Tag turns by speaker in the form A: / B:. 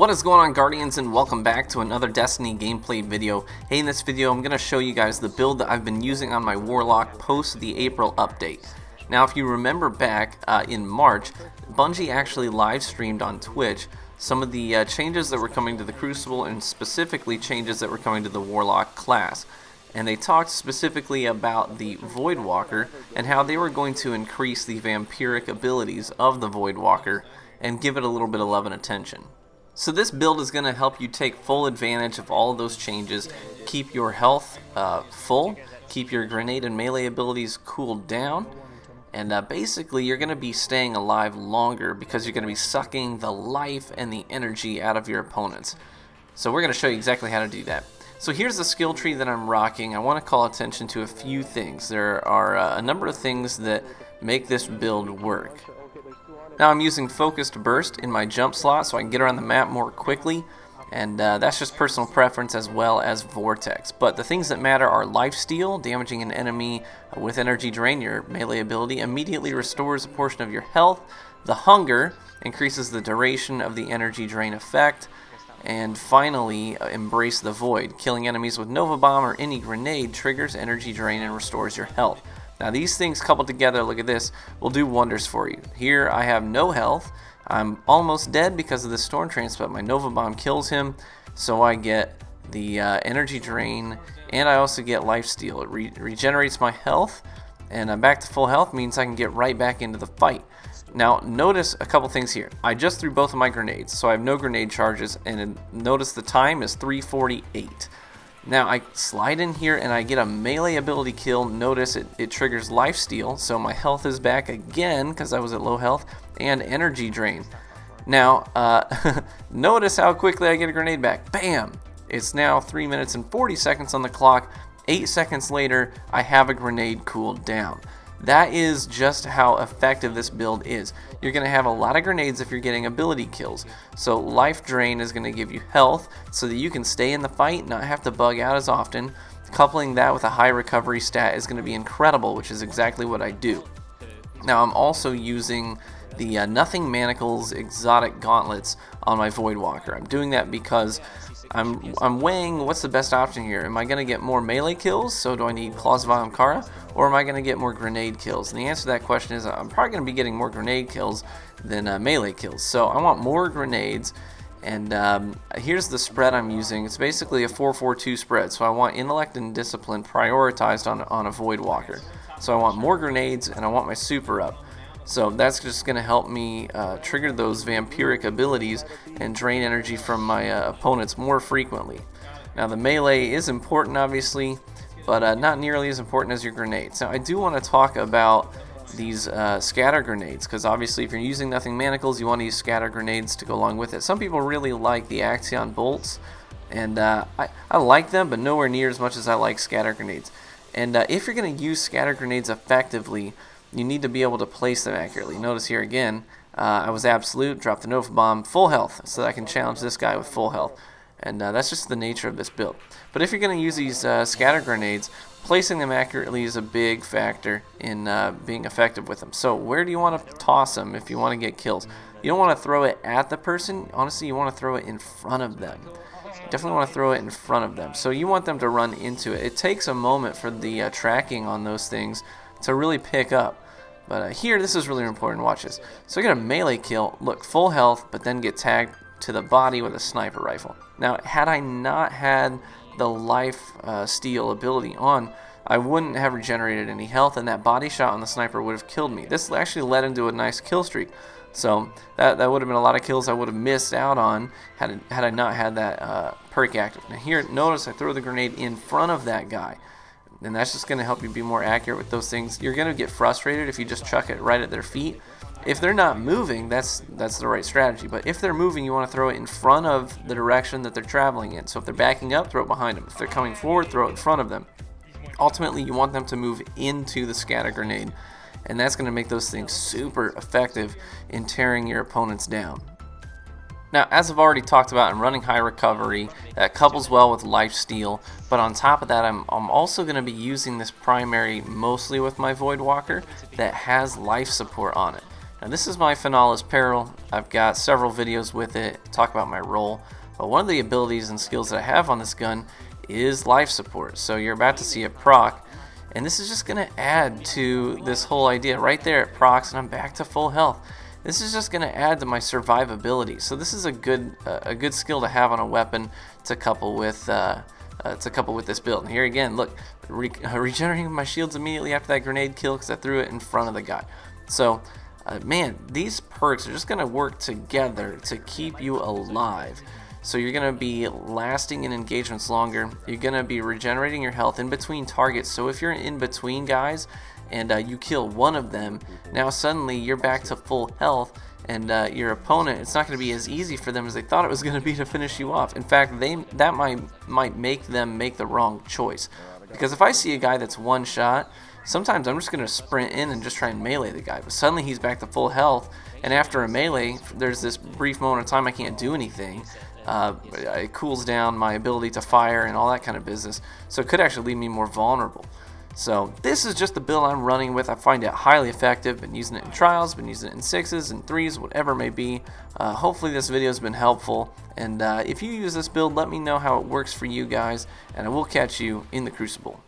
A: What is going on, Guardians, and welcome back to another Destiny gameplay video. Hey, in this video I'm going to show you guys the build that I've been using on my Warlock post the April update. Now, if you remember back in March, Bungie actually live streamed on Twitch some of the changes that were coming to the Crucible, and specifically changes that were coming to the Warlock class. And they talked specifically about the Voidwalker and how they were going to increase the vampiric abilities of the Voidwalker and give it a little bit of love and attention. So this build is going to help you take full advantage of all of those changes, keep your health full, keep your grenade and melee abilities cooled down, and basically you're going to be staying alive longer because you're going to be sucking the life and the energy out of your opponents. So we're going to show you exactly how to do that. So here's the skill tree that I'm rocking. I want to call attention to a few things. There are a number of things that make this build work. Now I'm using Focused Burst in my jump slot so I can get around the map more quickly, and that's just personal preference, as well as Vortex. But the things that matter are Lifesteal, damaging an enemy with Energy Drain, your melee ability, immediately restores a portion of your health. The Hunger increases the duration of the Energy Drain effect. And finally, Embrace the Void. Killing enemies with Nova Bomb or any grenade triggers Energy Drain and restores your health. Now these things coupled together, look at this, will do wonders for you. Here I have no health. I'm almost dead because of the Storm Trance, but my Nova Bomb kills him, so I get the Energy Drain, and I also get Lifesteal. It regenerates my health, and I'm back to full health, means I can get right back into the fight. Now notice a couple things here. I just threw both of my grenades, so I have no grenade charges, and notice the time is 3:48. Now I slide in here and I get a melee ability kill. Notice it triggers Lifesteal, so my health is back again because I was at low health, and Energy Drain. Now notice how quickly I get a grenade back. Bam! It's now 3 minutes and 40 seconds on the clock. 8 seconds later I have a grenade cooled down. That is just how effective this build is. You're going to have a lot of grenades if you're getting ability kills. So Life Drain is going to give you health so that you can stay in the fight, not have to bug out as often. Coupling that with a high recovery stat is going to be incredible, which is exactly what I do. Now I'm also using the Nothing Manacles exotic gauntlets on my Voidwalker. I'm doing that because I'm weighing what's the best option here. Am I going to get more melee kills, so do I need Claws of Ahamkara, or am I going to get more grenade kills? And the answer to that question is I'm probably going to be getting more grenade kills than melee kills. So I want more grenades, and here's the spread I'm using. It's basically a 4-4-2 spread, so I want Intellect and Discipline prioritized on a Voidwalker. So I want more grenades, and I want my super up. So that's just going to help me trigger those vampiric abilities and drain energy from my opponents more frequently. Now the melee is important, obviously, but not nearly as important as your grenades. Now I do want to talk about these scatter grenades, because obviously if you're using Nothing Manacles, you want to use scatter grenades to go along with it. Some people really like the Axion bolts, and I like them, but nowhere near as much as I like scatter grenades. And if you're going to use scatter grenades effectively, you need to be able to place them accurately. Notice here again, I was absolute, dropped the Nova Bomb, full health, so that I can challenge this guy with full health. And that's just the nature of this build. But if you're going to use these scatter grenades, placing them accurately is a big factor in being effective with them. So where do you want to toss them if you want to get kills? You don't want to throw it at the person. Honestly, you want to throw it in front of them. You definitely want to throw it in front of them. So you want them to run into it. It takes a moment for the tracking on those things to really pick up. But here, this is really important. Watch this. So I get a melee kill, look, full health, but then get tagged to the body with a sniper rifle. Now, had I not had the life steal ability on, I wouldn't have regenerated any health, and that body shot on the sniper would have killed me. This actually led into a nice kill streak. So that would have been a lot of kills I would have missed out on had I not had that perk active. Now here, notice I throw the grenade in front of that guy. And that's just going to help you be more accurate with those things. You're going to get frustrated if you just chuck it right at their feet. If they're not moving, that's the right strategy. But if they're moving, you want to throw it in front of the direction that they're traveling in. So if they're backing up, throw it behind them. If they're coming forward, throw it in front of them. Ultimately, you want them to move into the scatter grenade. And that's going to make those things super effective in tearing your opponents down. Now, as I've already talked about, I'm running high recovery. That couples well with Lifesteal, but on top of that, I'm also going to be using this primary mostly with my Voidwalker that has life support on it. Now this is my Finales Peril. I've got several videos with it, talk about my role, but one of the abilities and skills that I have on this gun is life support. So you're about to see it proc, and this is just going to add to this whole idea. Right there it procs and I'm back to full health. This is just going to add to my survivability. So this is a good skill to have on a weapon to couple with this build. And here again, look, regenerating my shields immediately after that grenade kill because I threw it in front of the guy. So man, these perks are just going to work together to keep you alive. So you're going to be lasting in engagements longer. You're going to be regenerating your health in between targets. So if you're in between guys and you kill one of them, now suddenly you're back to full health, and your opponent, it's not going to be as easy for them as they thought it was going to be to finish you off. In fact, that might make them make the wrong choice. Because if I see a guy that's one shot, sometimes I'm just going to sprint in and just try and melee the guy. But suddenly he's back to full health, and after a melee, there's this brief moment of time I can't do anything. It cools down my ability to fire and all that kind of business. So it could actually leave me more vulnerable. So this is just the build I'm running with. I find it highly effective. Been using it in trials, been using it in 6s and 3s, whatever it may be. Hopefully this video has been helpful. And if you use this build, let me know how it works for you guys. And I will catch you in the Crucible.